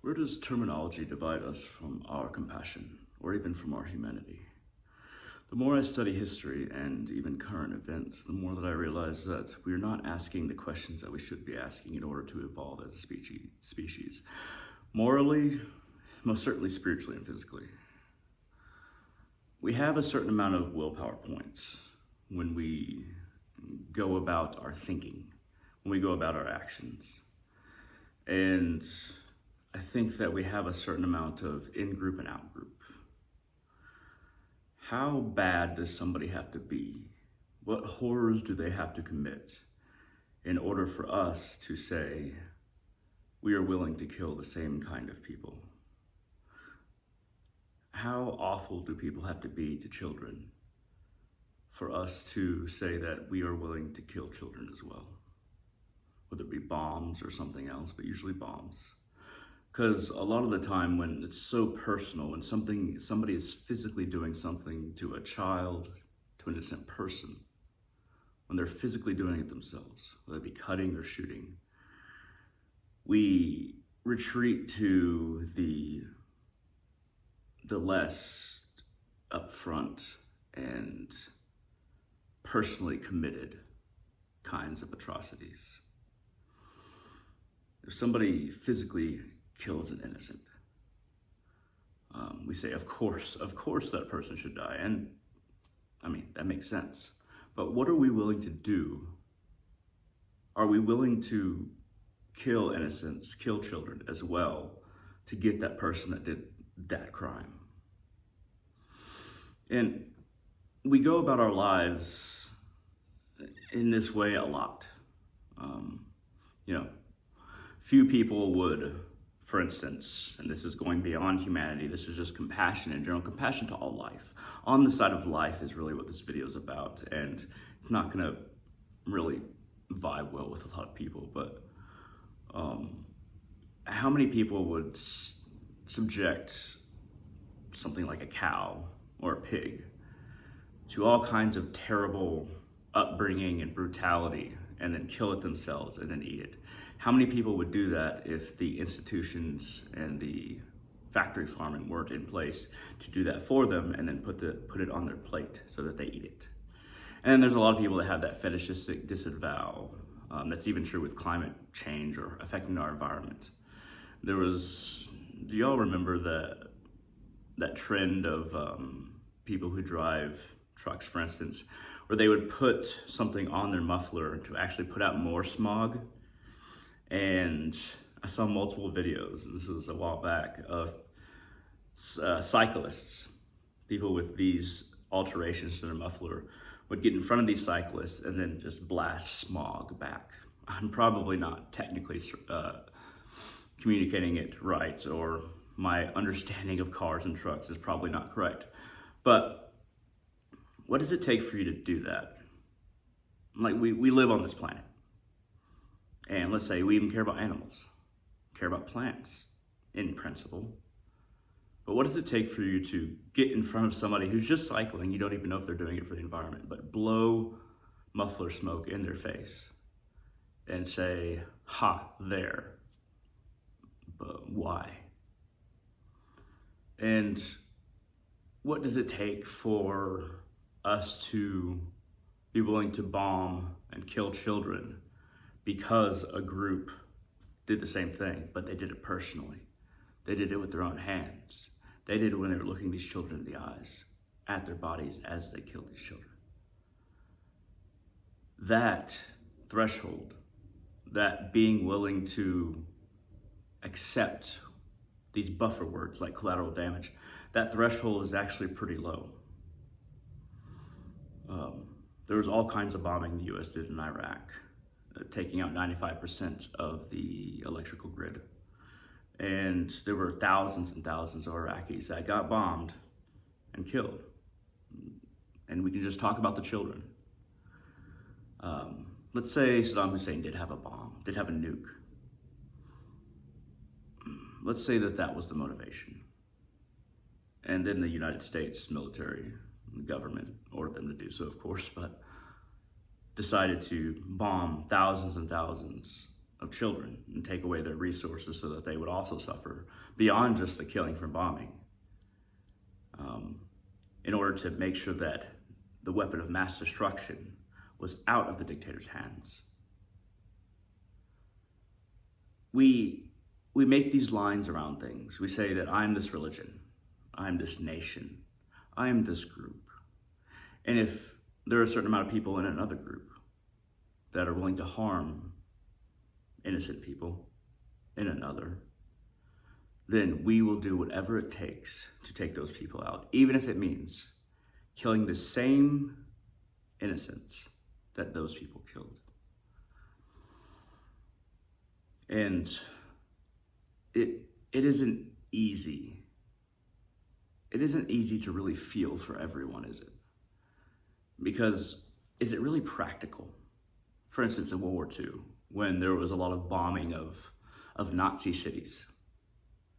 Where does terminology divide us from our compassion, or even from our humanity? The more I study history and even current events, the more that I realize that we are not asking the questions that we should be asking in order to evolve as a species. Morally, most certainly spiritually and physically. We have a certain amount of willpower points when we go about our thinking, when we go about our actions. And I think that we have a certain amount of in-group and out-group. How bad does somebody have to be? What horrors do they have to commit in order for us to say we are willing to kill the same kind of people? How awful do people have to be to children for us to say that we are willing to kill children as well? Whether it be bombs or something else, but usually bombs. Because a lot of the time when it's so personal, when somebody is physically doing something to a child, to an innocent person, when they're physically doing it themselves, whether it be cutting or shooting, we retreat to the less upfront and personally committed kinds of atrocities. If somebody physically kills an innocent, we say, of course that person should die. And I mean, that makes sense. But what are we willing to do? Are we willing to kill innocents, kill children as well, to get that person that did that crime? And we go about our lives in this way a lot. Few people would, for instance, and this is going beyond humanity, this is just compassion in general, compassion to all life. On the side of life is really what this video is about, and it's not gonna really vibe well with a lot of people, but how many people would subject something like a cow or a pig to all kinds of terrible upbringing and brutality and then kill it themselves and then eat it? How many people would do that if the institutions and the factory farming weren't in place to do that for them and then put it on their plate so that they eat it? And then there's a lot of people that have that fetishistic disavow. That's even true with climate change or affecting our environment. Do y'all remember that trend of people who drive trucks, for instance, where they would put something on their muffler to actually put out more smog? And I saw multiple videos, and this was a while back, of cyclists, people with these alterations to their muffler, would get in front of these cyclists and then just blast smog back. I'm probably not technically communicating it right, or my understanding of cars and trucks is probably not correct. But what does it take for you to do that? Like, we live on this planet. And let's say we even care about animals, care about plants in principle. But what does it take for you to get in front of somebody who's just cycling, you don't even know if they're doing it for the environment, but blow muffler smoke in their face and say, ha, there, but why? And what does it take for us to be willing to bomb and kill children because a group did the same thing, but they did it personally? They did it with their own hands. They did it when they were looking these children in the eyes, at their bodies as they killed these children. That threshold, that being willing to accept these buffer words like collateral damage, that threshold is actually pretty low. There was all kinds of bombing the US did in Iraq, taking out 95% of the electrical grid. And there were thousands and thousands of Iraqis that got bombed and killed. And we can just talk about the children. Let's say Saddam Hussein did have a bomb, did have a nuke. Let's say that was the motivation. And then the United States military, the government ordered them to do so, of course, but decided to bomb thousands and thousands of children and take away their resources so that they would also suffer beyond just the killing from bombing, in order to make sure that the weapon of mass destruction was out of the dictator's hands. We make these lines around things. We say that I'm this religion, I'm this nation, I'm this group. And if there are a certain amount of people in another group that are willing to harm innocent people in another, then we will do whatever it takes to take those people out, even if it means killing the same innocents that those people killed. And it isn't easy. It isn't easy to really feel for everyone, is it? Because is it really practical? For instance, in World War II, when there was a lot of bombing of Nazi cities,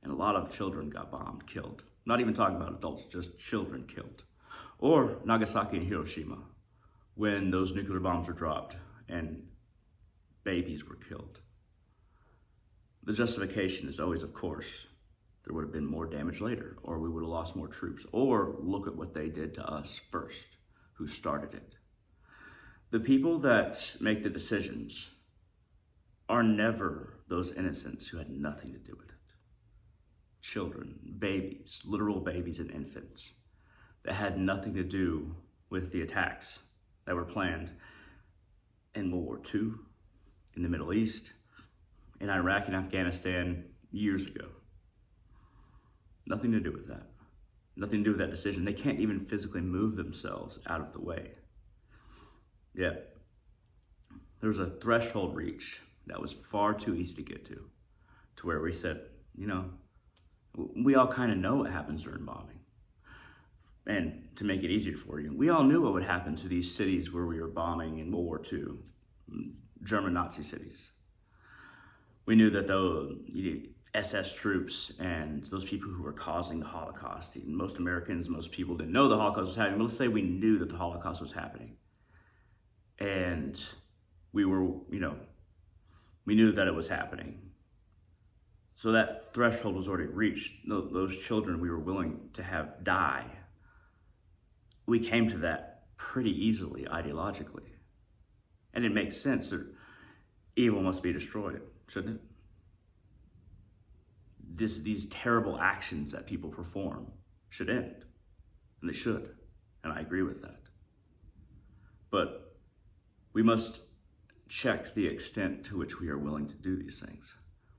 and a lot of children got bombed, killed. Not even talking about adults, just children killed. Or Nagasaki and Hiroshima, when those nuclear bombs were dropped and babies were killed. The justification is always, of course, there would have been more damage later, or we would have lost more troops, or look at what they did to us first, who started it. The people that make the decisions are never those innocents who had nothing to do with it. Children, babies, literal babies and infants that had nothing to do with the attacks that were planned in World War II, in the Middle East, in Iraq and Afghanistan years ago. Nothing to do with that. Nothing to do with that decision. They can't even physically move themselves out of the way. Yet, there was a threshold reached that was far too easy to get to where we said, we all kind of know what happens during bombing. And to make it easier for you, we all knew what would happen to these cities where we were bombing in World War II, German Nazi cities. We knew that the SS troops and those people who were causing the Holocaust, most Americans, most people didn't know the Holocaust was happening, but let's say we knew that the Holocaust was happening. And we knew that it was happening. So that threshold was already reached. Those children we were willing to have die. We came to that pretty easily ideologically. And it makes sense that evil must be destroyed, shouldn't it? These terrible actions that people perform should end. And they should. And I agree with that. But we must check the extent to which we are willing to do these things.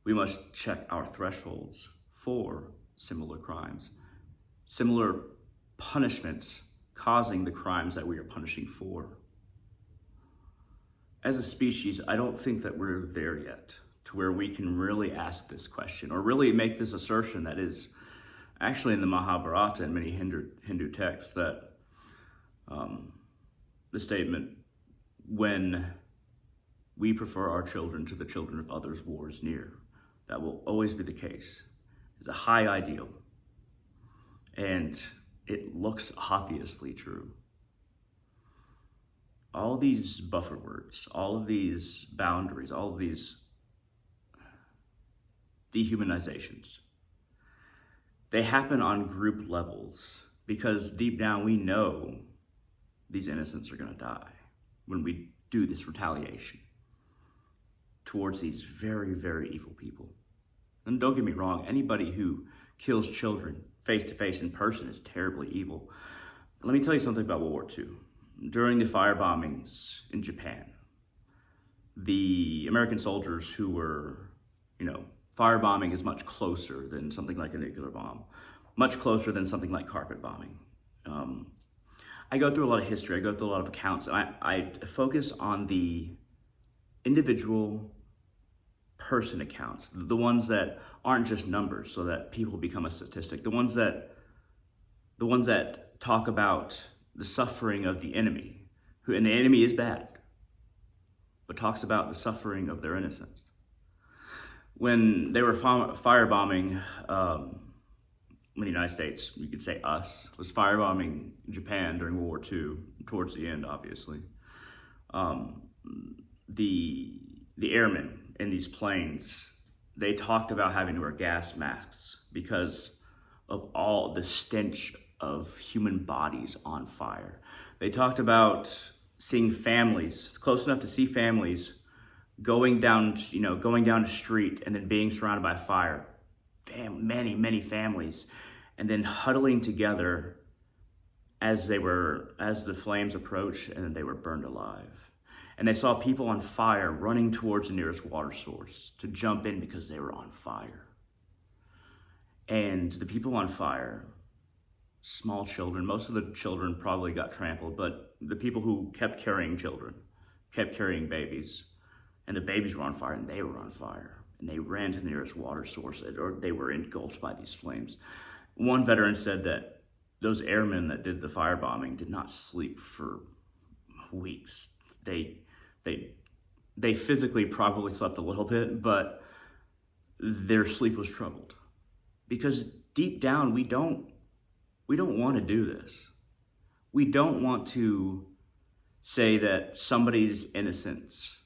We must check our thresholds for similar crimes, similar punishments causing the crimes that we are punishing for. As a species, I don't think that we're there yet to where we can really ask this question or really make this assertion that is actually in the Mahabharata and many Hindu texts, that the statement, when we prefer our children to the children of others, war is near. That will always be the case. It's a high ideal. And it looks obviously true. All these buffer words, all of these boundaries, all of these dehumanizations, they happen on group levels because deep down we know these innocents are going to die when we do this retaliation towards these very, very evil people. And don't get me wrong, anybody who kills children face to face in person is terribly evil. But let me tell you something about World War II. During the fire bombings in Japan, the American soldiers who were, firebombing is much closer than something like a nuclear bomb, much closer than something like carpet bombing. I go through a lot of history, I go through a lot of accounts, and I focus on the individual person accounts, the ones that aren't just numbers so that people become a statistic, the ones that talk about the suffering of the enemy, and the enemy is bad, but talks about the suffering of their innocence. When they were firebombing, when the United States, you could say us, was firebombing Japan during World War II, towards the end, obviously, the airmen in these planes, they talked about having to wear gas masks because of all the stench of human bodies on fire. They talked about seeing families, it's close enough to see families going down the street and then being surrounded by fire. Many families, and then huddling together as the flames approached, and then they were burned alive. And they saw people on fire running towards the nearest water source to jump in because they were on fire. And the people on fire, small children, most of the children probably got trampled, but the people who kept carrying children, kept carrying babies, and the babies were on fire and they were on fire. And they ran to the nearest water source, or they were engulfed by these flames. One veteran said that those airmen that did the firebombing did not sleep for weeks. They physically probably slept a little bit, but their sleep was troubled. Because deep down, we don't want to do this. We don't want to say that somebody's innocence,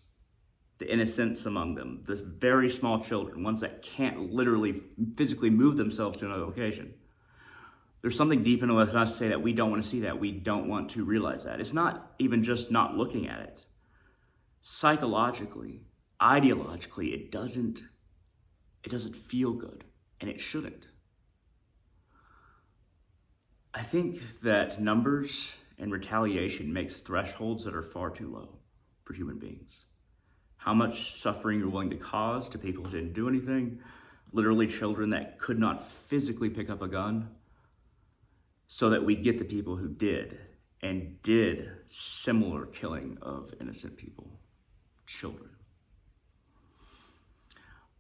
the innocence among them, this very small children, ones that can't literally physically move themselves to another location. There's something deep in us to say that we don't want to see that. We don't want to realize that. It's not even just not looking at it. Psychologically, ideologically, it doesn't feel good, and it shouldn't. I think that numbers and retaliation makes thresholds that are far too low for human beings. How much suffering you're willing to cause to people who didn't do anything, literally children that could not physically pick up a gun, so that we get the people who did, and did similar killing of innocent people, children.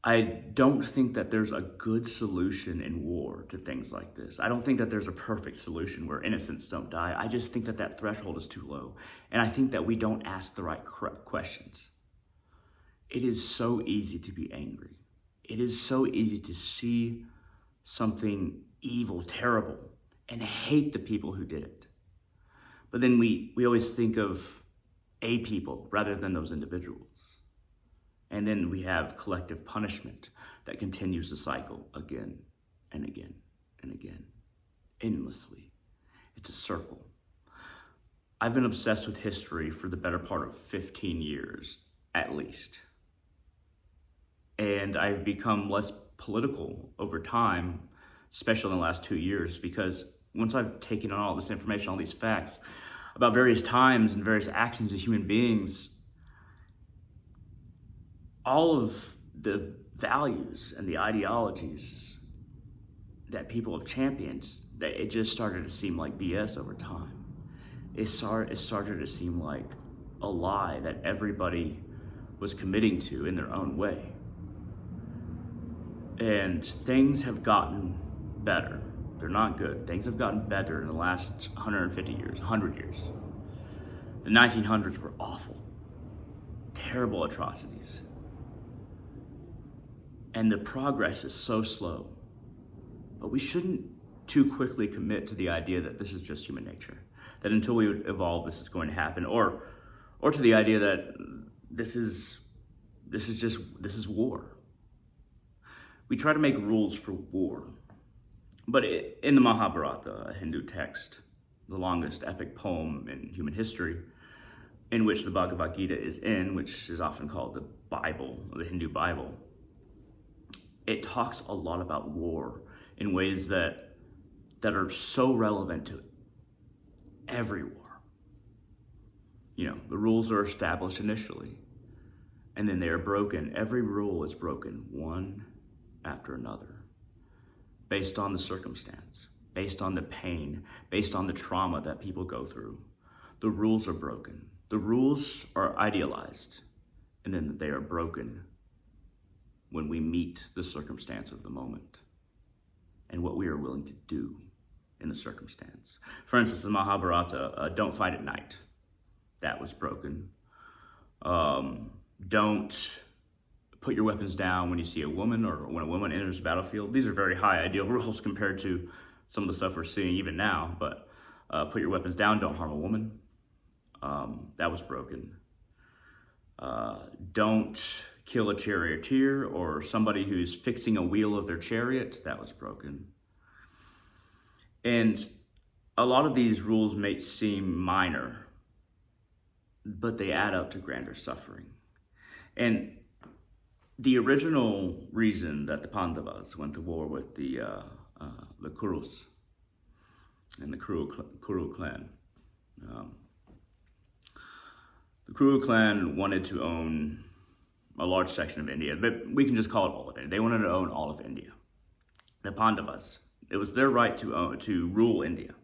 I don't think that there's a good solution in war to things like this. I don't think that there's a perfect solution where innocents don't die. I just think that that threshold is too low. And I think that we don't ask the right questions. It is so easy to be angry. It is so easy to see something evil, terrible, and hate the people who did it. But then we always think of a people rather than those individuals. And then we have collective punishment that continues the cycle again and again and again, endlessly. It's a circle. I've been obsessed with history for the better part of 15 years, at least. And I've become less political over time, especially in the last 2 years, because once I've taken on all this information, all these facts about various times and various actions of human beings, all of the values and the ideologies that people have championed, it just started to seem like BS over time. It started to seem like a lie that everybody was committing to in their own way. And things have gotten better. They're not good. Things have gotten better in the last 150 years, 100 years. The 1900s were awful. Terrible atrocities. And the progress is so slow. But we shouldn't too quickly commit to the idea that this is just human nature. That until we evolve, this is going to happen. Or to the idea that this is war. We try to make rules for war. But in the Mahabharata, a Hindu text, the longest epic poem in human history, in which the Bhagavad Gita is in, which is often called the Bible, or the Hindu Bible, it talks a lot about war in ways that are so relevant to every war. You know, the rules are established initially, and then they are broken. Every rule is broken one after another, based on the circumstance, based on the pain, based on the trauma that people go through. The rules are broken. The rules are idealized, and then they are broken when we meet the circumstance of the moment and what we are willing to do in the circumstance. For instance, the Mahabharata, don't fight at night. That was broken. Don't put your weapons down when you see a woman or when a woman enters the battlefield. These are very high ideal rules compared to some of the stuff we're seeing even now, but put your weapons down, don't harm a woman. That was broken. Don't kill a charioteer or somebody who's fixing a wheel of their chariot, that was broken. And a lot of these rules may seem minor, but they add up to grander suffering. And the original reason that the Pandavas went to war with the Kurus and the Kuru clan, the Kuru clan wanted to own a large section of India, but we can just call it all of India. They wanted to own all of India. The Pandavas, it was their right to rule India.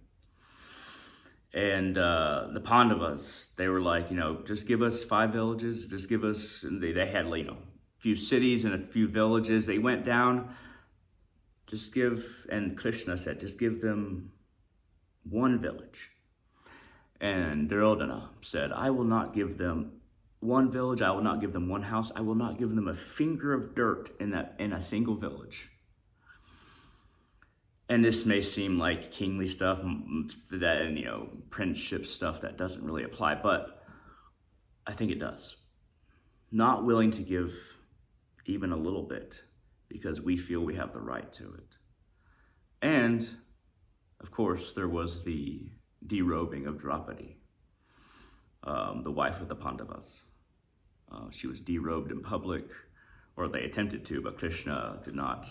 And the Pandavas, they were like, just give us 5 villages, just give us, and they had, a few cities and a few villages. They went down, and Krishna said, just give them 1 village. And Duryodhana said, I will not give them 1 village, I will not give them 1 house, I will not give them a finger of dirt in a single village. And this may seem like kingly stuff, that, princeship stuff that doesn't really apply, but I think it does. Not willing to give even a little bit because we feel we have the right to it. And, of course, there was the derobing of Draupadi, the wife of the Pandavas. She was derobed in public, or they attempted to, but Krishna did not,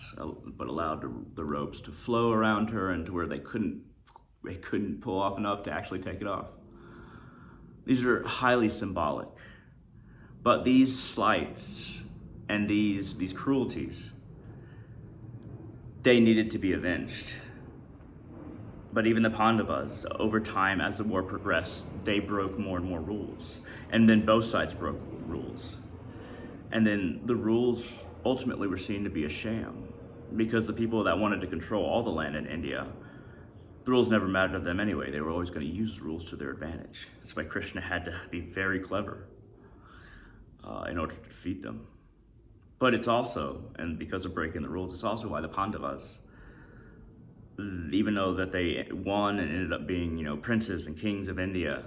but allowed the robes to flow around her and to where they couldn't pull off enough to actually take it off. These are highly symbolic, but these slights and these cruelties, they needed to be avenged. But even the Pandavas, over time, as the war progressed, they broke more and more rules. And then both sides broke rules. And then the rules ultimately were seen to be a sham because the people that wanted to control all the land in India, the rules never mattered to them anyway. They were always going to use the rules to their advantage. That's why Krishna had to be very clever in order to defeat them. But it's also, and because of breaking the rules, it's also why the Pandavas, even though that they won and ended up being, princes and kings of India,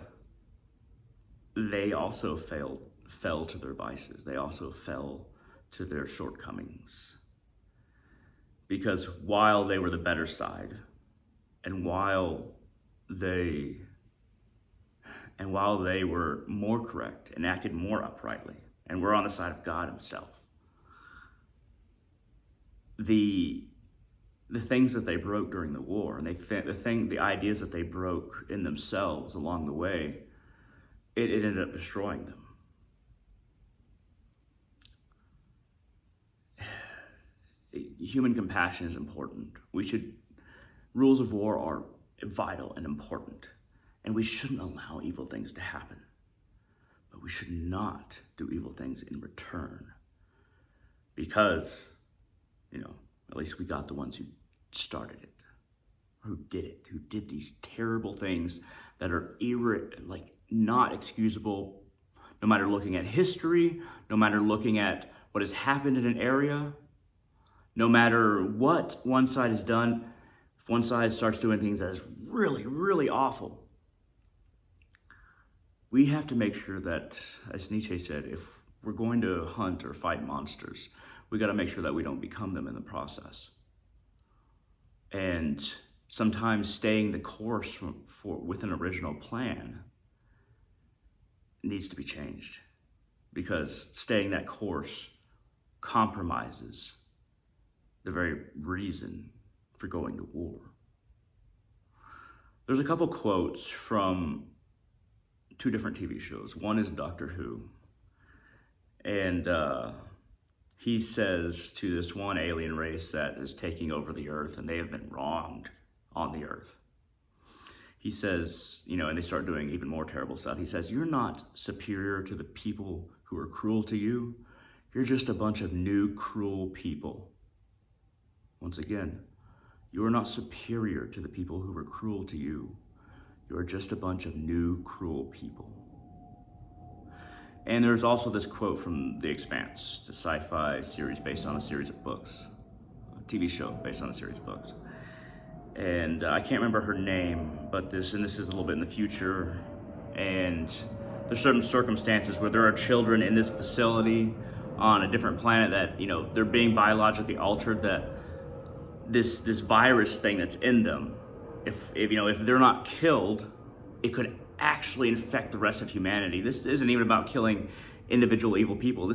they also fell to their vices. They also fell to their shortcomings. Because while they were the better side, and while they were more correct and acted more uprightly, and were on the side of God himself, the things that they broke during the war, and the ideas that they broke in themselves along the way, it ended up destroying them. Human compassion is important. Rules of war are vital and important, and we shouldn't allow evil things to happen. But we should not do evil things in return, because, at least we got the ones who started it, who did these terrible things that are not excusable, no matter looking at history, no matter looking at what has happened in an area, no matter what one side has done. If one side starts doing things that is really, really awful, we have to make sure that, as Nietzsche said, if we're going to hunt or fight monsters, we got to make sure that we don't become them in the process. And sometimes staying the course with an original plan needs to be changed, because staying that course compromises the very reason for going to war. There's a couple quotes from 2 different TV shows. One is Doctor Who, and he says to this one alien race that is taking over the earth, and they have been wronged on the earth. He says, and they start doing even more terrible stuff. He says, you're not superior to the people who are cruel to you. You're just a bunch of new cruel people. Once again, you are not superior to the people who were cruel to you. You are just a bunch of new cruel people. And there's also this quote from The Expanse, the sci-fi series based on a series of books, a TV show based on a series of books. And I can't remember her name, but this is a little bit in the future. And there's certain circumstances where there are children in this facility on a different planet that, you know, they're being biologically altered, that this virus thing that's in them, if you know, if they're not killed, it could actually infect the rest of humanity. This isn't even about killing individual evil people.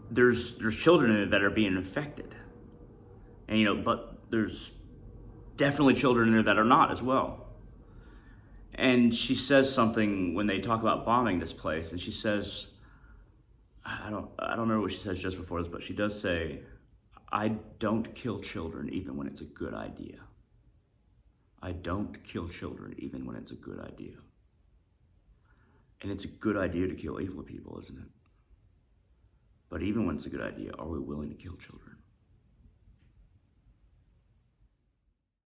There's children in it that are being infected. And, you know, but there's definitely children in there that are not as well. And she says something when they talk about bombing this place, and she says, I don't remember what she says just before this, but she does say, I don't kill children even when it's a good idea. I don't kill children even when it's a good idea. And it's a good idea to kill evil people, isn't it? But even when it's a good idea, are we willing to kill children?